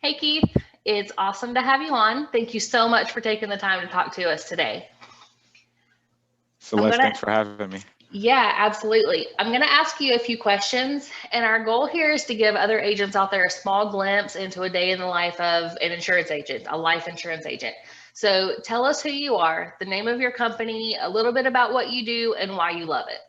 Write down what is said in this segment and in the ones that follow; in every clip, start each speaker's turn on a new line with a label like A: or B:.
A: Hey Keith, it's awesome to have you on. Thank you so much for taking the time to talk to us today. I'm
B: Celeste,
A: gonna,
B: thanks for having me.
A: yeah, absolutely. I'm gonna ask you a few questions, and our goal here is to give other agents out there a small glimpse into a day in the life of an insurance agent, a life insurance agent. So tell us who you are, the name of your company, a little bit about what you do, and why you love it.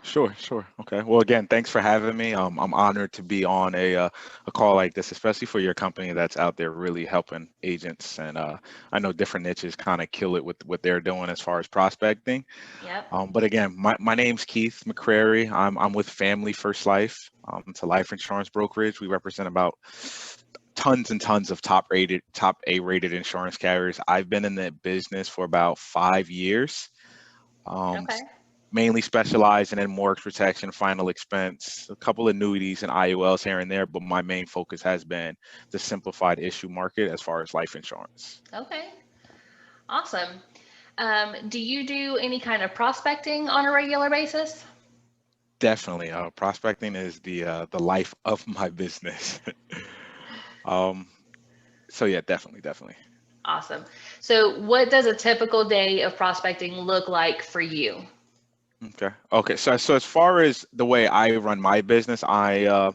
B: Sure. Okay. Well, again, thanks for having me. I'm honored to be on a call like this, especially for your company that's out there really helping agents. And I know different niches kind of kill it with what they're doing as far as prospecting.
A: Yep.
B: But again, my name's Keith McCrary. I'm with Family First Life. It's a life insurance brokerage. We represent about tons and tons of top A rated insurance carriers. I've been in the business for about 5 years. Um,
A: Okay.
B: Mainly specializing in mortgage protection, final expense, a couple of annuities and IULs here and there, but my main focus has been the simplified issue market as far as life insurance.
A: Okay. Awesome. Do you do any kind of prospecting on a regular basis?
B: Definitely, prospecting is the life of my business. um, so yeah, definitely.
A: Awesome. So, what does a typical day of prospecting look like for you?
B: Okay. So as far as the way I run my business, I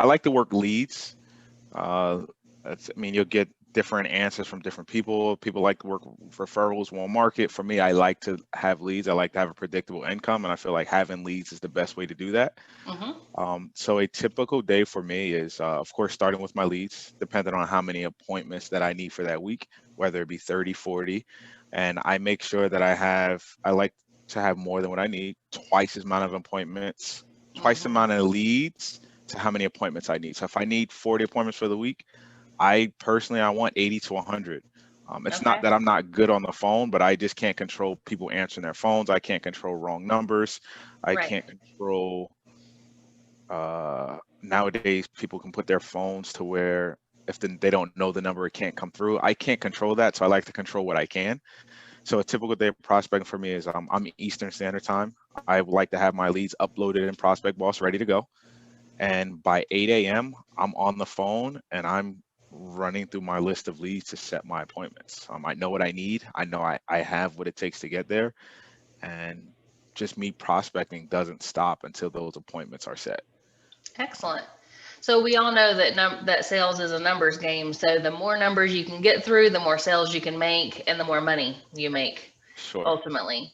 B: like to work leads. Uh, I mean, you'll get different answers from different people. People like to work referrals, warm market. For me, I like to have leads. I like to have a predictable income, and I feel like having leads is the best way to do that.
A: Hmm.
B: So a typical day for me is, of course, starting with my leads, depending on how many appointments that I need for that week, whether it be 30, 40. And I make sure that I like to have more than what I need, twice as amount of appointments, twice the
A: Hmm.
B: amount of leads to how many appointments I need. So if I need 40 appointments for the week, I want 80 to 100. It's not
A: Okay.
B: that I'm not good on the phone, but I just can't control people answering their phones. I can't control wrong numbers. I
A: Right.
B: can't control nowadays people can put their phones to where if they don't know the number, it can't come through. I can't control that, so I like to control what I can. So a typical day of prospecting for me is I'm Eastern Standard Time. I would like to have my leads uploaded in ProspectBoss ready to go. And by 8 a.m., I'm on the phone and I'm running through my list of leads to set my appointments. I know what I need. I know I have what it takes to get there. And just me prospecting doesn't stop until those appointments are set. Um,
A: Excellent. So we all know that that sales is a numbers game. So the more numbers you can get through, the more sales you can make, and the more money you make
B: sure.
A: ultimately.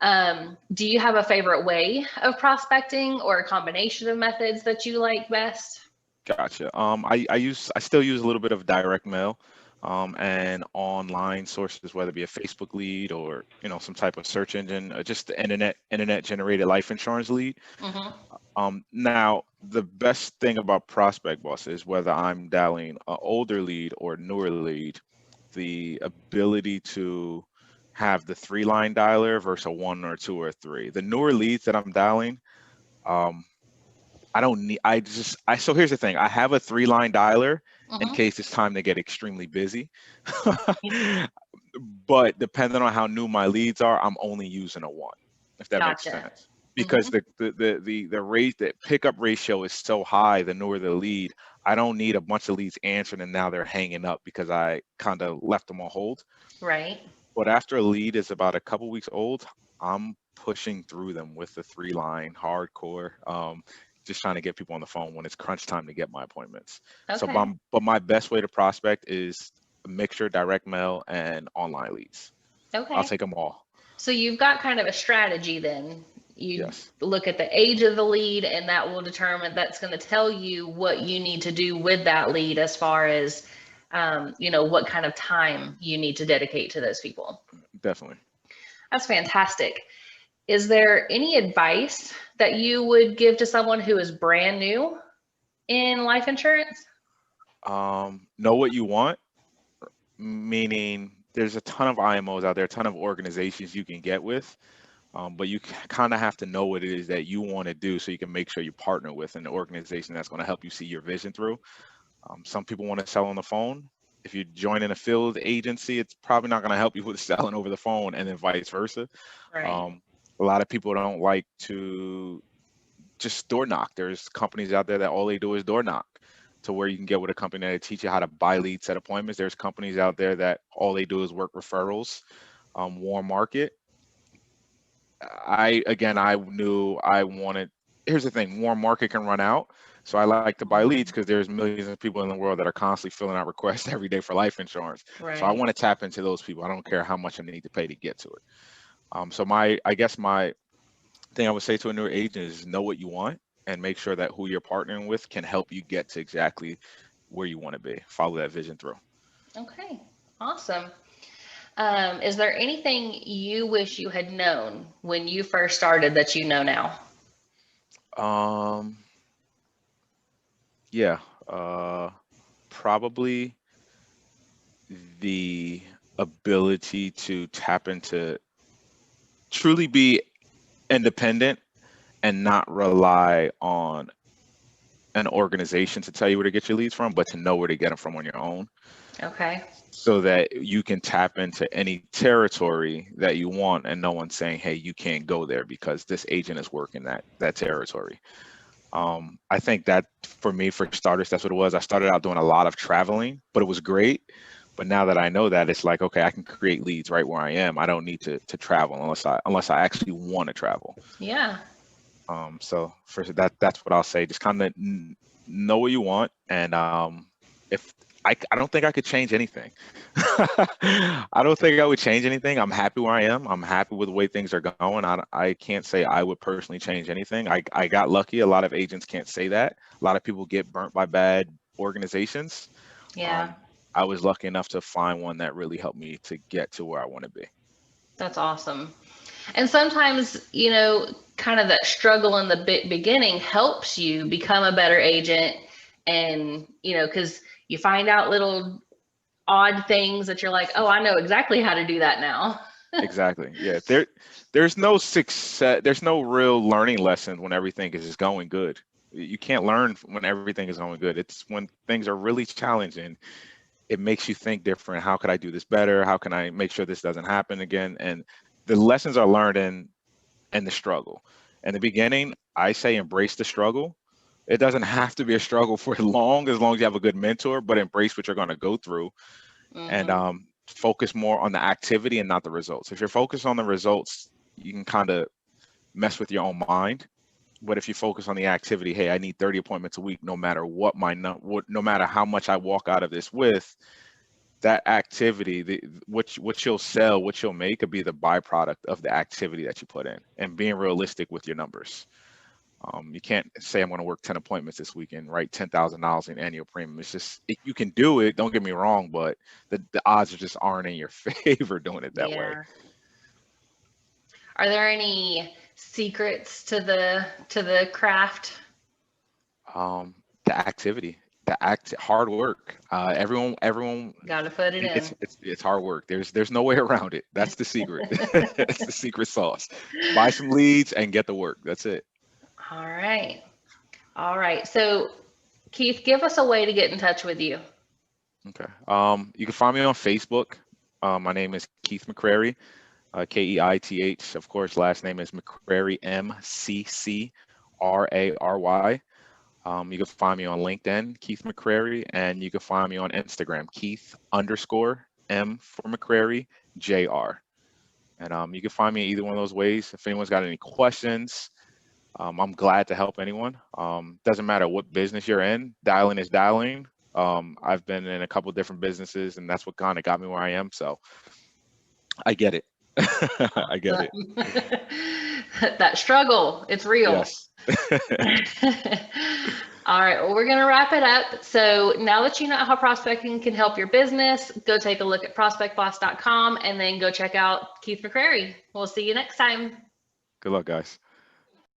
A: Do you have a favorite way of prospecting or a combination of methods that you like best?
B: Gotcha. I still use a little bit of direct mail, and online sources, whether it be a Facebook lead or some type of search engine, just the internet generated life insurance lead.
A: Hmm.
B: Now the best thing about Prospect Boss is whether I'm dialing an older lead or newer lead, the ability to have the three line dialer versus a one or two or three. The newer leads that I'm dialing, um, I don't need. So here's the thing. I have a three line dialer in
A: Hmm.
B: case it's time to get extremely busy. But depending on how new my leads are, I'm only using a one, if that makes
A: Gotcha.
B: sense. Because
A: Hmm.
B: the pickup ratio is so high, the newer the lead, I don't need a bunch of leads answering and now they're hanging up because I kind of left them on hold.
A: Right.
B: But after a lead is about a couple weeks old, I'm pushing through them with the three line hardcore. Just trying to get people on the phone when it's crunch time to get my appointments. So,
A: Okay.
B: but my best way to prospect is a mixture, direct mail and online leads. I'll
A: Okay.
B: take them all.
A: So you've got kind of a strategy then. You
B: Yes,
A: look at the age of the lead, and that will determine, that's going to tell you what you need to do with that lead as far as, what kind of time you need to dedicate to those people.
B: definitely.
A: That's fantastic. Is there any advice that you would give to someone who is brand new in life insurance?
B: Know what you want, meaning there's a ton of IMOs out there, a ton of organizations you can get with. But you kind of have to know what it is that you want to do so you can make sure you partner with an organization that's going to help you see your vision through. Some people want to sell on the phone. If you join in a field agency, it's probably not going to help you with selling over the phone, and then vice versa.
A: Right.
B: Um, a lot of people don't like to just door knock. There's companies out there that all they do is door knock. to where you can get with a company that teach you how to buy leads, set appointments. There's companies out there that all they do is work referrals, warm market. I knew I wanted. Here's the thing: warm market can run out, so I like to buy leads because there's millions of people in the world that are constantly filling out requests every day for life insurance. So I
A: Right.
B: want to tap into those people. I don't care how much I need to pay to get to it. So I guess my thing I would say to a new agent is know what you want and make sure that who you're partnering with can help you get to exactly where you want to be. Follow that vision through.
A: Okay. Awesome. Is there anything you wish you had known when you first started that you know now?
B: Um, yeah, probably the ability to tap into truly be independent and not rely on an organization to tell you where to get your leads from, but to know where to get them from on your own,
A: Okay.
B: so that you can tap into any territory that you want and no one's saying, hey, you can't go there because this agent is working that territory. I think that for me, for starters, that's what it was. I started out doing a lot of traveling, but it was great. But now that I know that, it's like, okay, I can create leads right where I am. I don't need to travel unless I actually want to travel.
A: Yeah.
B: So for that's what I'll say. Just kind of know what you want, and if I don't think I could change anything. I don't think I would change anything. I'm happy where I am. I'm happy with the way things are going. I can't say I would personally change anything. I got lucky. A lot of agents can't say that. A lot of people get burnt by bad organizations.
A: Yeah.
B: Um, I was lucky enough to find one that really helped me to get to where I want to be.
A: That's awesome. And sometimes, kind of that struggle in the beginning helps you become a better agent. And, because you find out little odd things that you're like, oh, I know exactly how to do that now.
B: Exactly. Yeah. There's no success. There's no real learning lesson when everything is just going good. You can't learn when everything is going good. It's when things are really challenging. It makes you think different. How could I do this better? How can I make sure this doesn't happen again? And the lessons are learned in the struggle. In the beginning, I say embrace the struggle. It doesn't have to be a struggle for long as long as you have a good mentor, but embrace what you're going to go through, and
A: Hmm.
B: focus more on the activity and not the results. If you're focused on the results, you can kind of mess with your own mind. But if you focus on the activity, hey, I need 30 appointments a week, no matter what no matter how much I walk out of this with, that activity, what you'll sell, what you'll make, could be the byproduct of the activity that you put in, and being realistic with your numbers. You can't say I'm going to work 10 appointments this week and write $10,000 in annual premium. It's just you can do it. Don't get me wrong, but the odds just aren't in your favor doing it that way.
A: Yeah. Are there any secrets to the craft?
B: The activity, hard work. Everyone,
A: Got to put it in.
B: it's hard work. There's no way around it. That's the secret. That's the secret sauce. Buy some leads and get to work. That's it.
A: All right. All right. So, Keith, give us a way to get in touch with you.
B: Okay. You can find me on Facebook. My name is Keith McCrary, Keith. Of course, last name is McCrary, McCrary. You can find me on LinkedIn, Keith McCrary, and you can find me on Instagram, Keith_M for McCrary, JR. And you can find me either one of those ways. If anyone's got any questions, I'm glad to help anyone. Doesn't matter what business you're in, dialing is dialing. I've been in a couple different businesses, and that's what kind of got me where I am. So I get it. I get it.
A: That struggle, it's real.
B: Yes.
A: All right, well, we're going to wrap it up. So now that you know how prospecting can help your business, go take a look at prospectboss.com and then go check out Keith McCrary. We'll see you next time.
B: Good luck, guys.